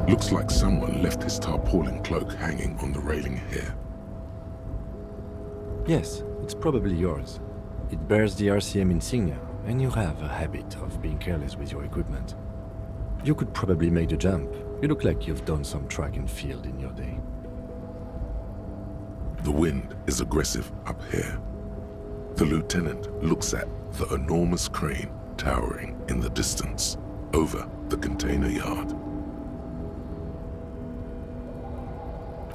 Looks like someone left his tarpaulin cloak hanging on the railing here. Yes, it's probably yours. It bears the RCM insignia, and you have a habit of being careless with your equipment. You could probably make the jump. You look like you've done some track and field in your day. The wind is aggressive up here. The lieutenant looks at the enormous crane towering in the distance over the container yard.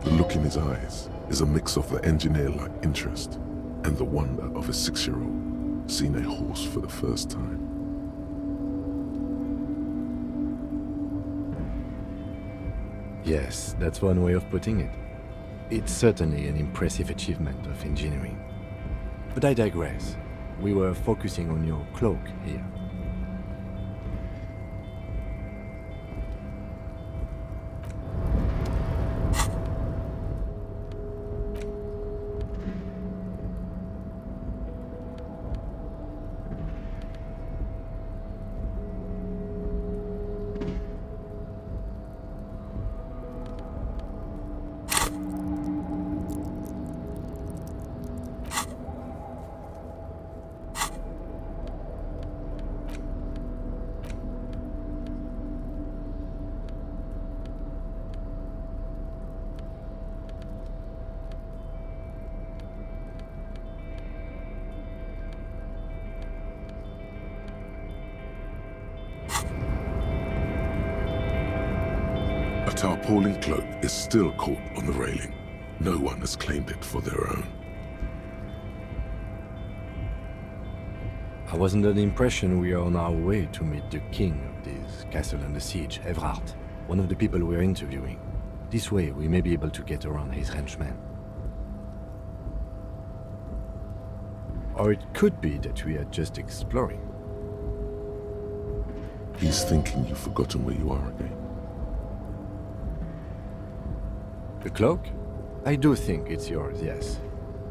The look in his eyes is a mix of the engineer-like interest and the wonder of a 6-year-old seeing a horse for the first time. Yes, that's one way of putting it. It's certainly an impressive achievement of engineering. But I digress. We were focusing on your cloak here. A tarpaulin cloak is still caught on the railing. No one has claimed it for their own. I was under the impression we are on our way to meet the king of this castle under siege, Evrard, one of the people we're interviewing. This way we may be able to get around his henchmen. Or it could be that we are just exploring. He's thinking you've forgotten where you are again. The cloak? I do think it's yours, yes.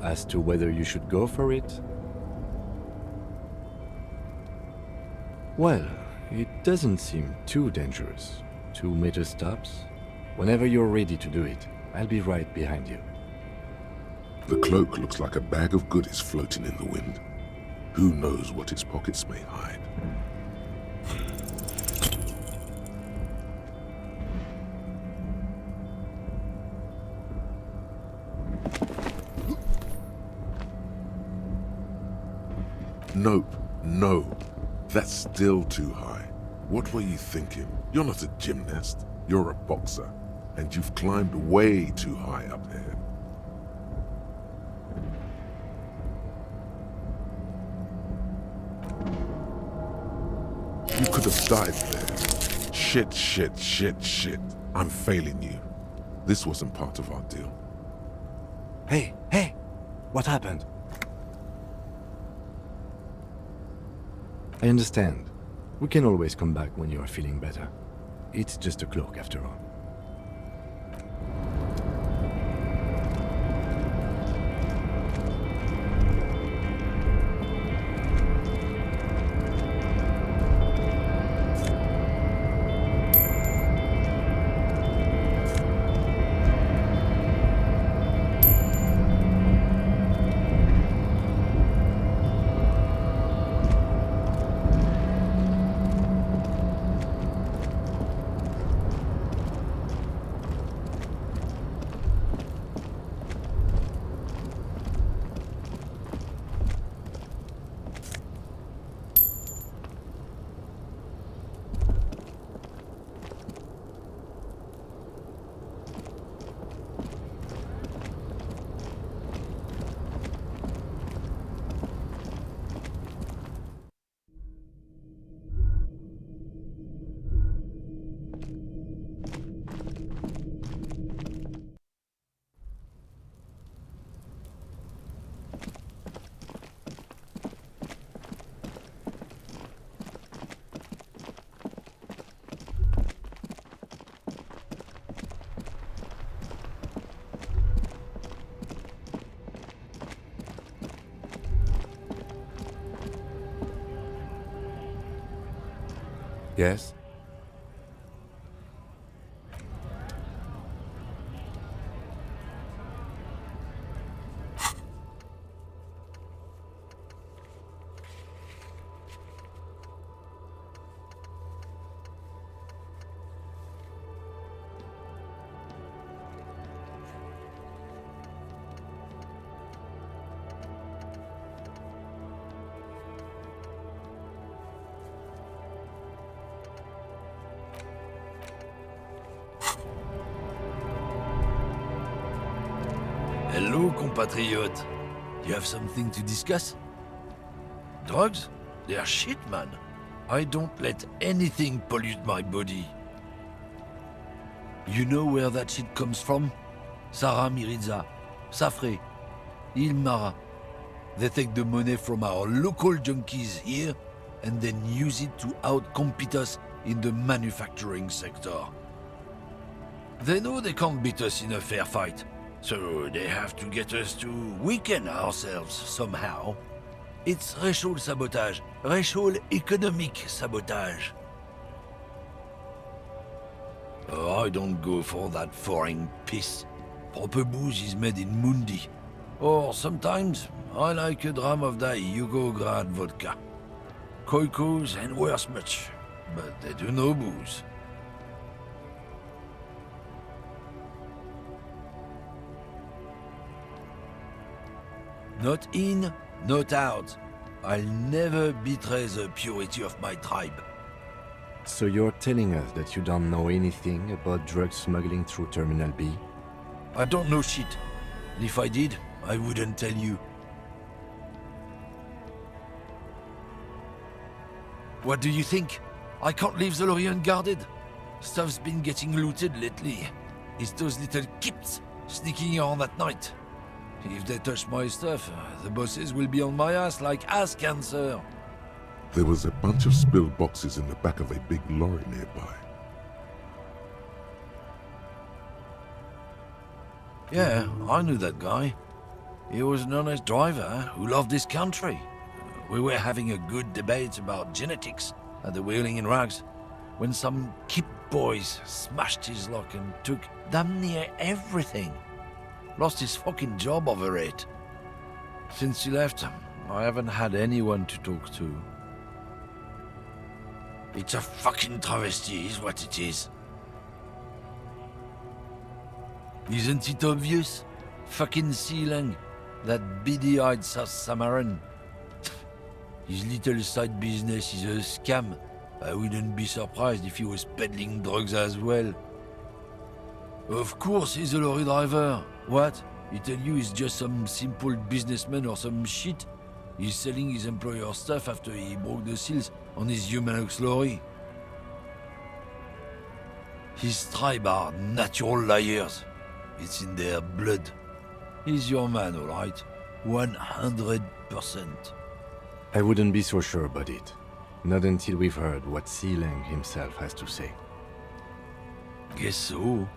As to whether you should go for it? Well, it doesn't seem too dangerous. 2-meter stops. Whenever you're ready to do it, I'll be right behind you. The cloak looks like a bag of goodies floating in the wind. Who knows what its pockets may hide? Nope, no. That's still too high. What were you thinking? You're not a gymnast. You're a boxer. And you've climbed way too high up here. You could have died there. Shit. I'm failing you. This wasn't part of our deal. Hey! What happened? I understand. We can always come back when you are feeling better. It's just a cloak after all. Yes? Hello, compatriot. You have something to discuss? Drugs? They are shit, man. I don't let anything pollute my body. You know where that shit comes from? Sarah Miriza, Safre, Ilmara. They take the money from our local junkies here and then use it to outcompete us in the manufacturing sector. They know they can't beat us in a fair fight, so they have to get us to weaken ourselves somehow. It's racial sabotage, racial economic sabotage. Oh, I don't go for that foreign piss. Proper booze is made in Mundi. Or sometimes, I like a dram of that Yugograd vodka. Koikos and worse much, but they do no booze. Not in, not out. I'll never betray the purity of my tribe. So you're telling us that you don't know anything about drug smuggling through Terminal B? I don't know shit. And if I did, I wouldn't tell you. What do you think? I can't leave the lorry unguarded. Stuff's been getting looted lately. It's those little kips sneaking around at night. If they touch my stuff, the bosses will be on my ass like ass cancer. There was a bunch of spilled boxes in the back of a big lorry nearby. Yeah, I knew that guy. He was an honest driver who loved his country. We were having a good debate about genetics at the Wheeling in Rags when some kip boys smashed his lock and took damn near everything. Lost his fucking job over it. Since he left, I haven't had anyone to talk to. It's a fucking travesty is what it is. Isn't it obvious? Fucking Sealang, that beady-eyed South Samaran. His little side business is a scam. I wouldn't be surprised if he was peddling drugs as well. Of course he's a lorry driver. What? He tell you he's just some simple businessman or some shit? He's selling his employer's stuff after he broke the seals on his Humanox lorry. His tribe are natural liars. It's in their blood. He's your man, all right? 100%. I wouldn't be so sure about it. Not until we've heard what Sealang himself has to say. Guess so.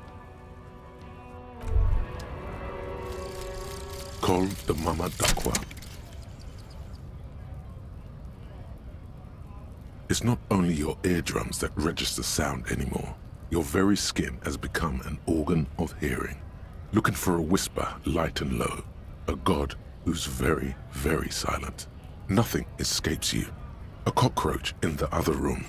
Call the Mama Dakwa. It's not only your eardrums that register sound anymore. Your very skin has become an organ of hearing. Looking for a whisper light and low. A god who's very, very silent. Nothing escapes you. A cockroach in the other room.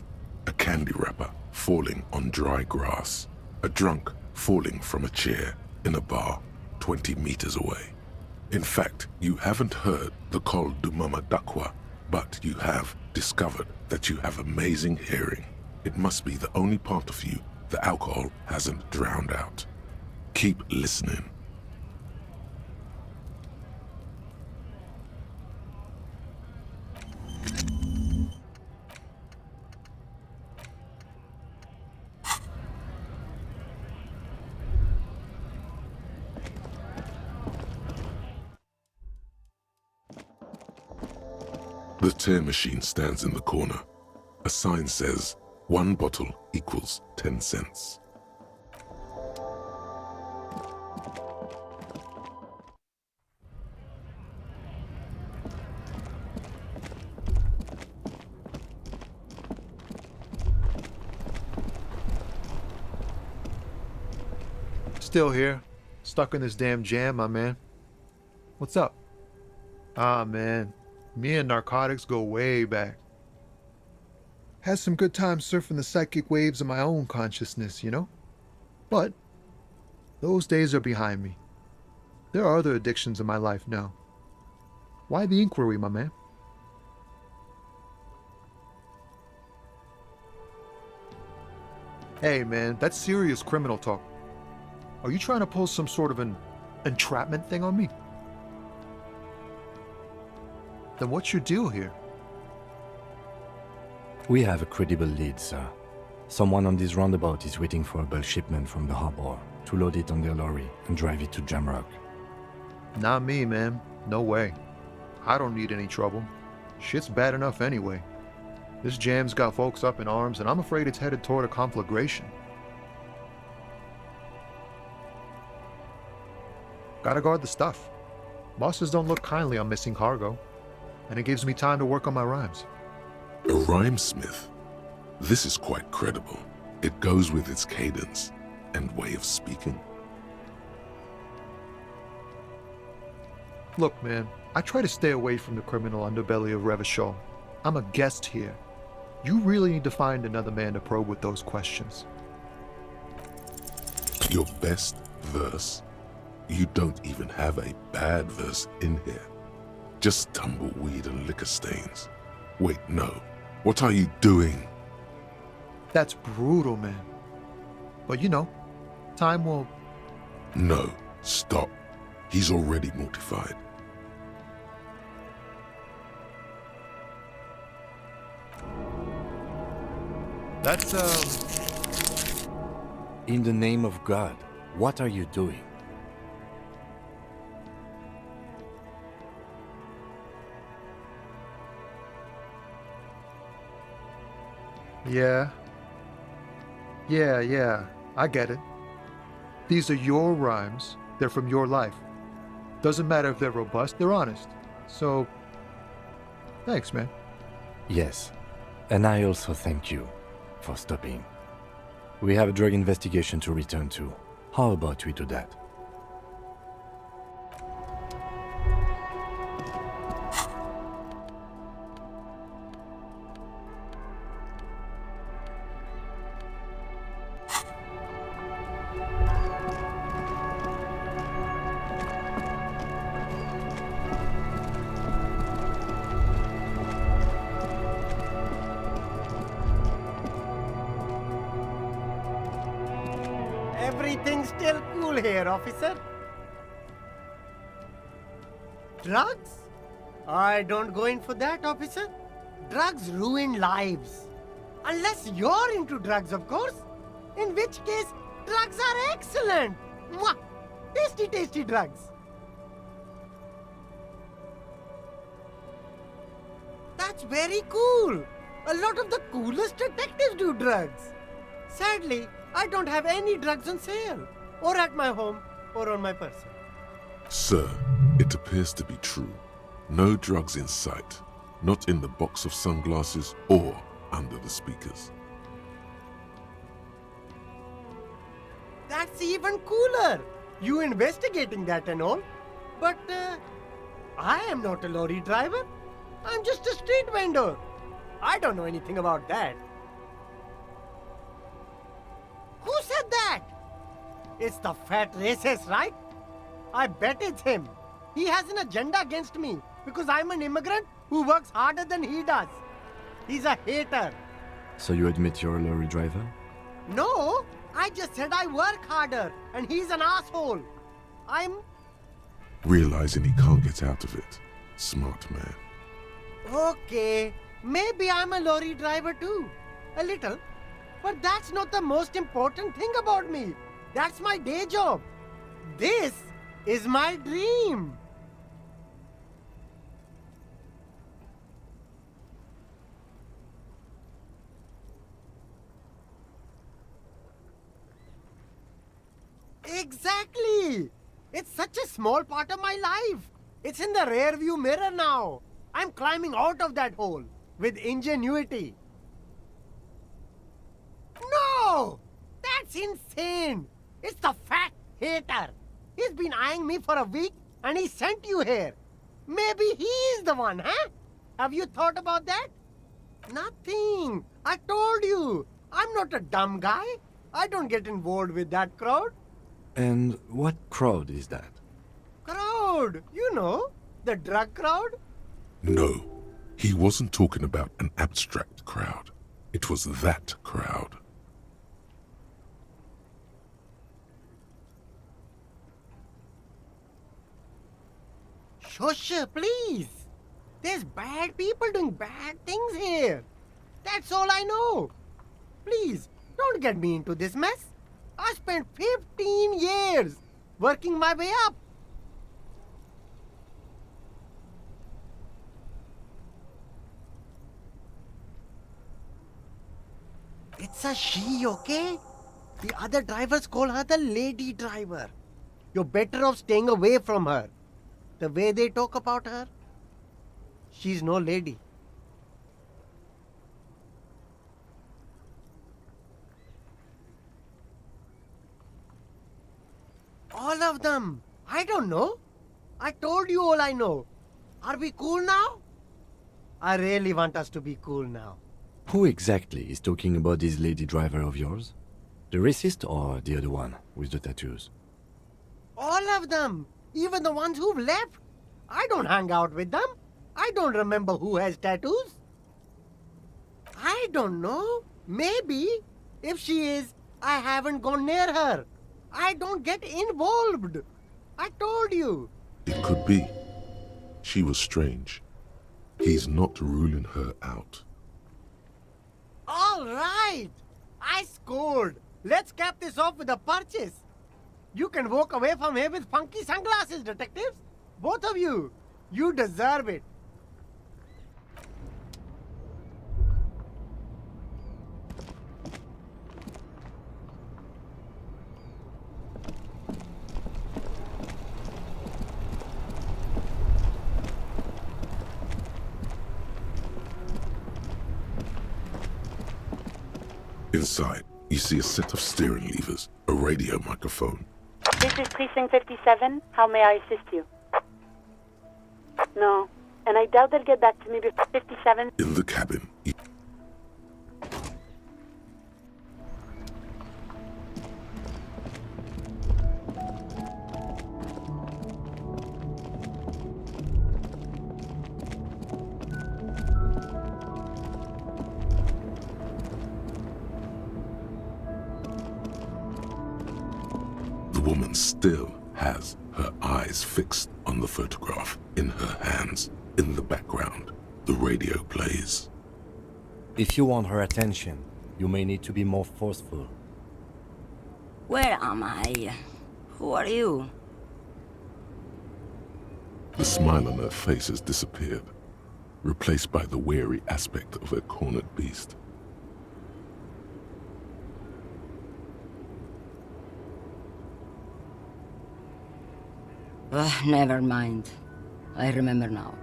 A candy wrapper falling on dry grass. A drunk falling from a chair in a bar 20 meters away. In fact, you haven't heard the Col du Mama Dakwa, but you have discovered that you have amazing hearing. It must be the only part of you the alcohol hasn't drowned out. Keep listening. The tear machine stands in the corner. A sign says, 1 bottle equals 10 cents. Still here, stuck in this damn jam, my man. What's up? Ah, man, me and narcotics go way back. Had some good times surfing the psychic waves of my own consciousness, you know? But those days are behind me. There are other addictions in my life now. Why the inquiry, my man? Hey, man, that's serious criminal talk. Are you trying to pull some sort of an entrapment thing on me? Then what's your deal here? We have a credible lead, sir. Someone on this roundabout is waiting for a bulk shipment from the harbor to load it on their lorry and drive it to Jamrock. Not me, man. No way. I don't need any trouble. Shit's bad enough anyway. This jam's got folks up in arms, and I'm afraid it's headed toward a conflagration. Gotta guard the stuff. Bosses don't look kindly on missing cargo, and it gives me time to work on my rhymes. A rhymesmith? This is quite credible. It goes with its cadence and way of speaking. Look, man, I try to stay away from the criminal underbelly of Revachol. I'm a guest here. You really need to find another man to probe with those questions. Your best verse? You don't even have a bad verse in here. Just tumbleweed and liquor stains. Wait, no. What are you doing? That's brutal, man. But you know, time will... No, stop. He's already mortified. That's, In the name of God, what are you doing? Yeah. Yeah, I get it. These are your rhymes. They're from your life. Doesn't matter if they're robust, they're honest. So, thanks, man. Yes, and I also thank you for stopping. We have a drug investigation to return to. How about we do that? Everything's still cool here, officer. Drugs? I don't go in for that, officer. Drugs ruin lives. Unless you're into drugs, of course. In which case, drugs are excellent. Mwah! Tasty, tasty drugs. That's very cool. A lot of the coolest detectives do drugs. Sadly, I don't have any drugs on sale, or at my home, or on my person. Sir, it appears to be true. No drugs in sight. Not in the box of sunglasses or under the speakers. That's even cooler. You investigating that and all. But I am not a lorry driver. I'm just a street vendor. I don't know anything about that. Who said that? It's the fat racist, right? I bet it's him. He has an agenda against me because I'm an immigrant who works harder than he does. He's a hater. So you admit you're a lorry driver? No, I just said I work harder and he's an asshole. I'm... Realizing he can't get out of it. Smart man. Okay, maybe I'm a lorry driver too. A little. But that's not the most important thing about me. That's my day job. This is my dream. Exactly. It's such a small part of my life. It's in the rear view mirror now. I'm climbing out of that hole with ingenuity. No! That's insane! It's the fat hater. He's been eyeing me for a week and he sent you here. Maybe he's the one, huh? Have you thought about that? Nothing. I told you. I'm not a dumb guy. I don't get involved with that crowd. And what crowd is that? Crowd? You know, the drug crowd? No, he wasn't talking about an abstract crowd. It was that crowd. Shush, please. There's bad people doing bad things here. That's all I know. Please, don't get me into this mess. I spent 15 years working my way up. It's a she, okay? The other drivers call her the lady driver. You're better off staying away from her. The way they talk about her, she's no lady. All of them. I don't know. I told you all I know. Are we cool now? I really want us to be cool now. Who exactly is talking about this lady driver of yours? The racist or the other one with the tattoos? All of them. Even the ones who've left. I don't hang out with them. I don't remember who has tattoos. I don't know. Maybe. If she is, I haven't gone near her. I don't get involved. I told you. It could be. She was strange. He's not ruling her out. All right. I scored. Let's cap this off with a purchase. You can walk away from here with funky sunglasses, detectives. Both of you. You deserve it. Inside, you see a set of steering levers, a radio microphone. This is Precinct 57. How may I assist you? No, and I doubt they'll get back to me before 57. In the cabin, the woman still has her eyes fixed on the photograph in her hands. In the background, the radio plays. If you want her attention, you may need to be more forceful. Where am I? Who are you? The smile on her face has disappeared, replaced by the weary aspect of a cornered beast. Never mind. I remember now.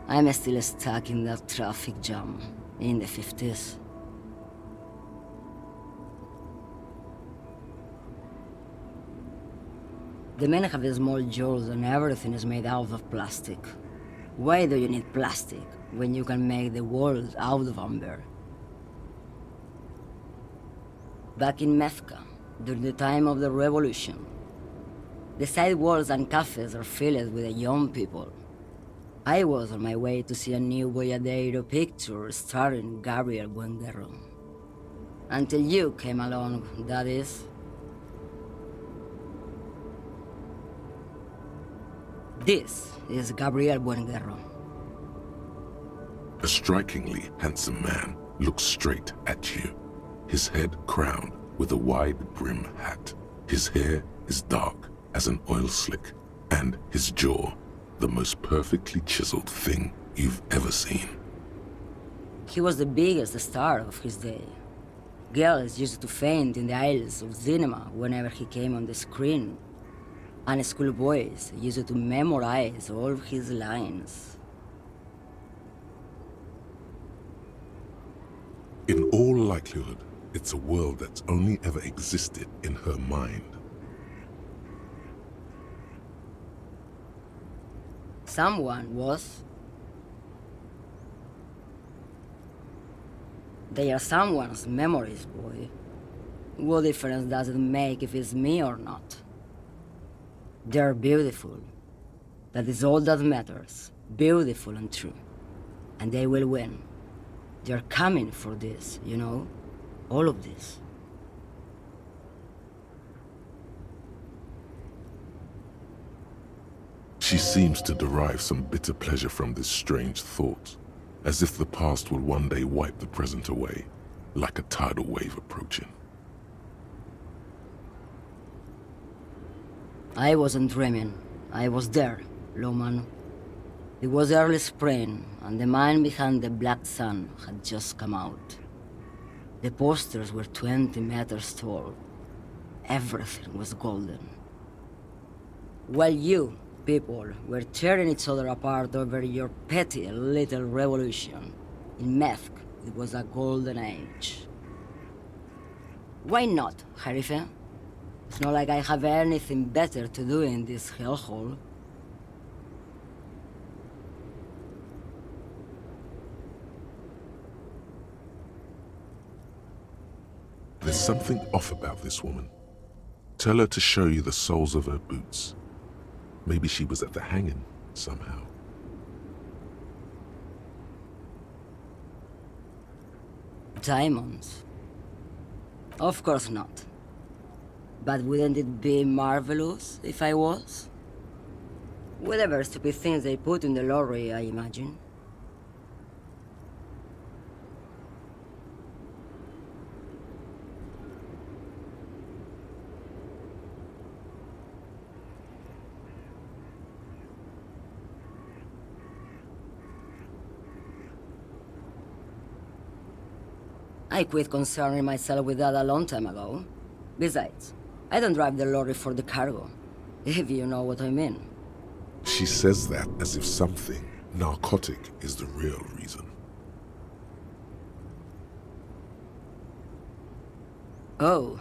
I'm still stuck in that traffic jam in the 50s. The men have small jaws and everything is made out of plastic. Why do you need plastic when you can make the walls out of amber? Back in Mecca, during the time of the revolution, the side walls and cafes are filled with young people. I was on my way to see a new Boyadero picture starring Gabriel Buenguerro. Until you came along, that is. This is Gabriel Buenguerro. A strikingly handsome man looks straight at you, his head crowned with a wide brim hat. His hair is dark as an oil slick, and his jaw the most perfectly chiseled thing you've ever seen. He was the biggest star of his day. Girls used to faint in the aisles of cinema whenever he came on the screen, and schoolboys used to memorize all of his lines. In all likelihood, it's a world that's only ever existed in her mind. Someone was. They are someone's memories, boy. What difference does it make if it's me or not? They're beautiful. That is all that matters. Beautiful and true. And they will win. They're coming for this, you know? All of this. She seems to derive some bitter pleasure from this strange thought, as if the past will one day wipe the present away, like a tidal wave approaching. I wasn't dreaming. I was there, Loman. It was early spring, and the mine behind the Black Sun had just come out. The posters were 20 meters tall. Everything was golden. While you, people, were tearing each other apart over your petty little revolution, in Methk, it was a golden age. Why not, Harife? It's not like I have anything better to do in this hellhole. There's something off about this woman. Tell her to show you the soles of her boots. Maybe she was at the hanging somehow. Diamonds? Of course not. But wouldn't it be marvelous if I was? Whatever stupid things they put in the lorry, I imagine. I quit concerning myself with that a long time ago. Besides, I don't drive the lorry for the cargo, if you know what I mean. She says that as if something narcotic is the real reason. Oh,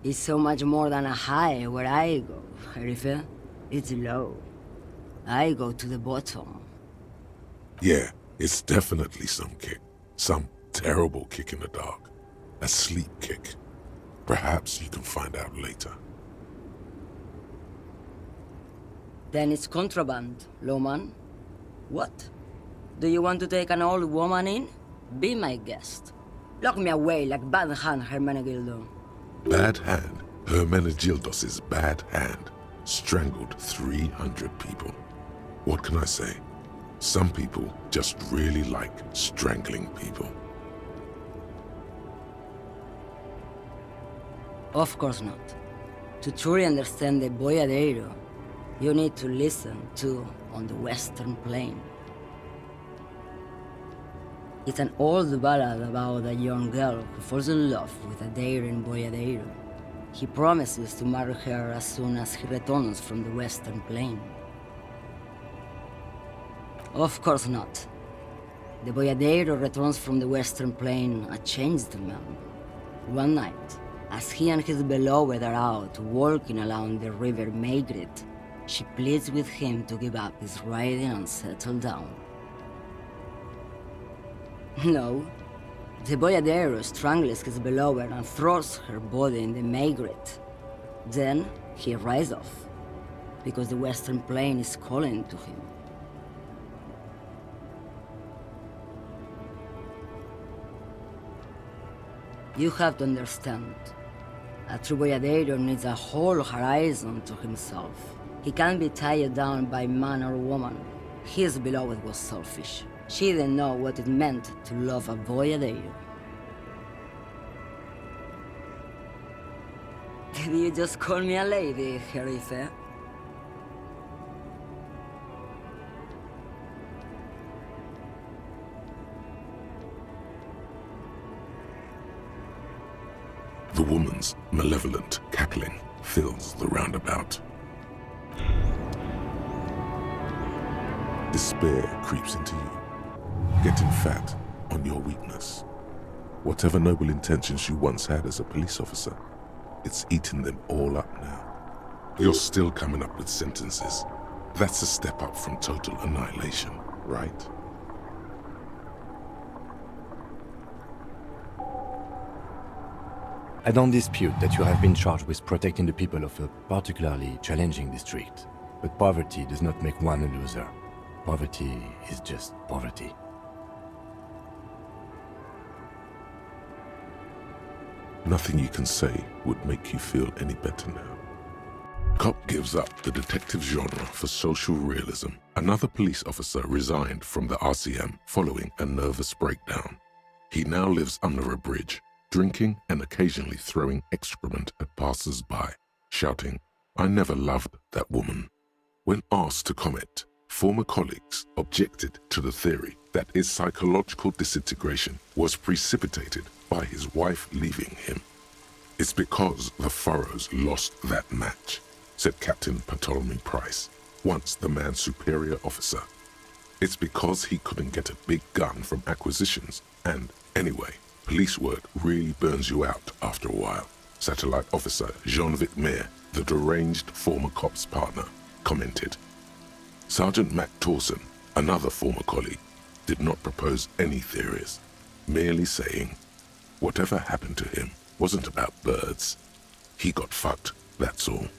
it's so much more than a high where I go, Harife. It's low. I go to the bottom. Yeah, it's definitely some kick. Some terrible kick in the dark. A sleep kick. Perhaps you can find out later. Then it's contraband, Loman. What? Do you want to take an old woman in? Be my guest. Lock me away like Bad Hand Hermenegildo. Bad Hand? Hermenegildos' bad hand strangled 300 people. What can I say? Some people just really like strangling people. Of course not. To truly understand the Boyadero, you need to listen to On the Western Plain. It's an old ballad about a young girl who falls in love with a daring Boyadero. He promises to marry her as soon as he returns from the Western Plain. Of course not. The Boyadero returns from the Western Plain a changed man. One night, as he and his beloved are out walking along the river Maigret, she pleads with him to give up his riding and settle down. No, the Boyadero strangles his beloved and throws her body in the Maigret. Then he rides off, because the Western Plain is calling to him. You have to understand. A true Boyadero needs a whole horizon to himself. He can't be tied down by man or woman. His beloved was selfish. She didn't know what it meant to love a Boyadero. Did you just call me a lady, Harife? The woman's malevolent cackling fills the roundabout. Despair creeps into you, getting fat on your weakness. Whatever noble intentions you once had as a police officer, it's eating them all up now. You're still coming up with sentences. That's a step up from total annihilation, right? I don't dispute that you have been charged with protecting the people of a particularly challenging district, but poverty does not make one a loser. Poverty is just poverty. Nothing you can say would make you feel any better now. Cop gives up the detective genre for social realism. Another police officer resigned from the RCM following a nervous breakdown. He now lives under a bridge, drinking and occasionally throwing excrement at passers-by, shouting, "I never loved that woman." When asked to comment, former colleagues objected to the theory that his psychological disintegration was precipitated by his wife leaving him. "It's because the Furrows lost that match," said Captain Ptolemy Price, once the man's superior officer. "It's because he couldn't get a big gun from acquisitions, and anyway, police work really burns you out after a while," Satellite Officer Jean-Vic Mayer, the deranged former cop's partner, commented. Sergeant Mac Torson, another former colleague, did not propose any theories, merely saying, "Whatever happened to him wasn't about birds. He got fucked, that's all."